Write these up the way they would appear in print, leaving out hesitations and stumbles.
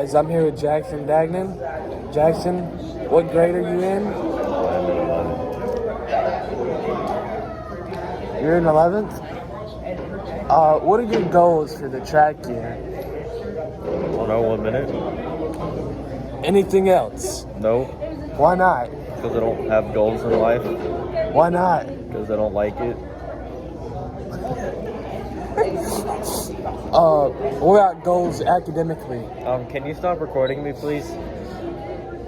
guys, I'm here with Jackson Dagnan. Jackson, what grade are you in? You're in 11th? What are your goals for the track year? Hold on 1 minute. Anything else? No, Why not? because I don't have goals in life. Why not? Because I don't like it. What about goals academically? Can you stop recording me, please?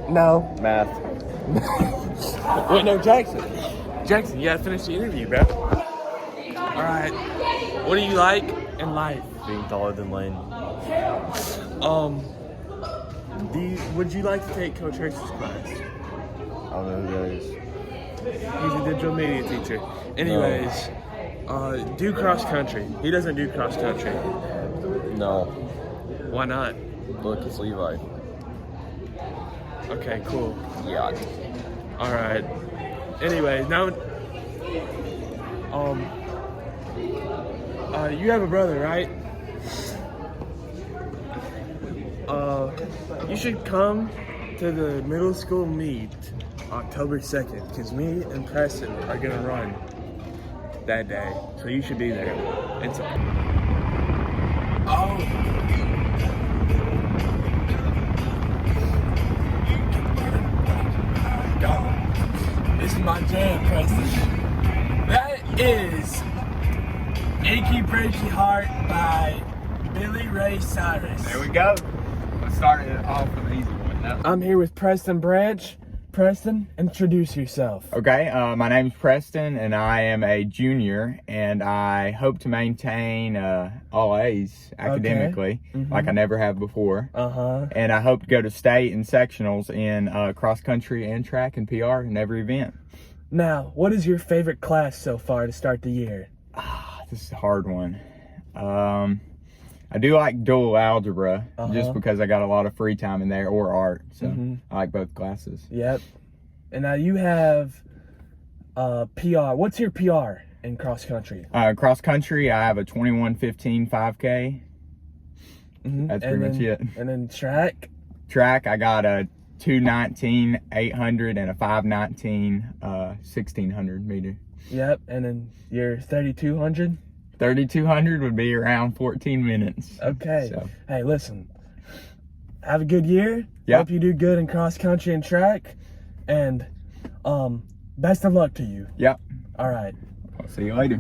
No. Math. Wait, no, Jackson. Jackson, you gotta finish the interview, bro. Alright. What do you like in life? Being taller than Lane. Would you like to take Coach Hurst's class? I don't know who that is. He's a digital media teacher. Anyways, do cross country. He doesn't do cross country. No. Why not? Look, it's Levi. Okay, cool. Yeah. Alright. Anyways, now you have a brother, right? You should come to the middle school meet October 2nd, because me and Preston are gonna run that day. So you should be there. It's This is my jam, Preston. That is Achy Breaky Heart by Billy Ray Cyrus. There we go. Let's start it off with an easy one. Now. I'm here with Preston Branch. Preston, introduce yourself. Okay, my name's Preston, and I am a junior, and I hope to maintain all A's academically, like I never have before. And I hope to go to state and sectionals in cross country and track and PR in every event. Now, what is your favorite class so far to start the year? This is a hard one. I do like dual algebra just because I got a lot of free time in there, or art, so I like both classes. Yep. And now you have PR. What's your PR in cross country? Cross country, I have a 21:15 5K. That's pretty much it. And then track? Track, I got a 2:19 800 and a 5:19 1600 meter. Yep. And then your 3200? 3200 would be around 14 minutes. Okay. So. Hey, listen. Have a good year. Yep. Hope you do good in cross country and track. And best of luck to you. Yep. All right. I'll see you later.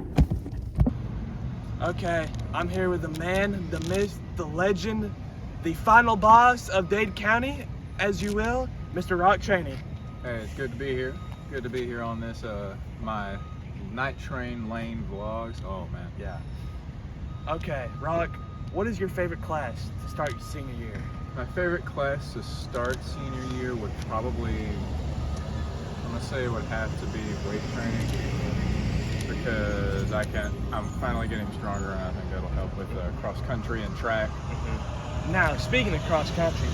Okay, I'm here with the man, the myth, the legend, the final boss of Dade County, as you will, Mr. Rock Trainee. Hey, it's good to be here. Good to be here on this, my Night Train Lane vlogs. Oh man, yeah. Okay, Rock, what is your favorite class to start your senior year? My favorite class to start senior year would probably, I'm gonna say it would have to be weight training, because I'm finally getting stronger, and I think that'll help with cross country and track. Now, speaking of cross country,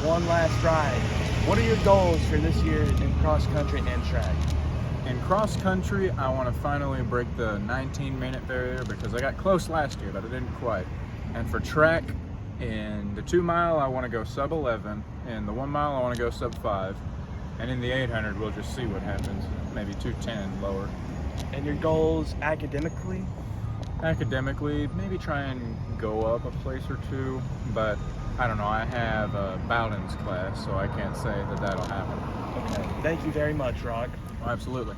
one last ride. What are your goals for this year in cross country and track? In cross country, I want to finally break the 19-minute barrier, because I got close last year, but I didn't quite. And for track, in the 2 mile, I want to go sub 11. In the 1 mile, I want to go sub 5. And in the 800, we'll just see what happens. Maybe 210 lower. And your goals academically? Academically, maybe try and go up a place or two, but I don't know. I have a Bowden's class, so I can't say that that'll happen. Okay, thank you very much, Rock. Absolutely.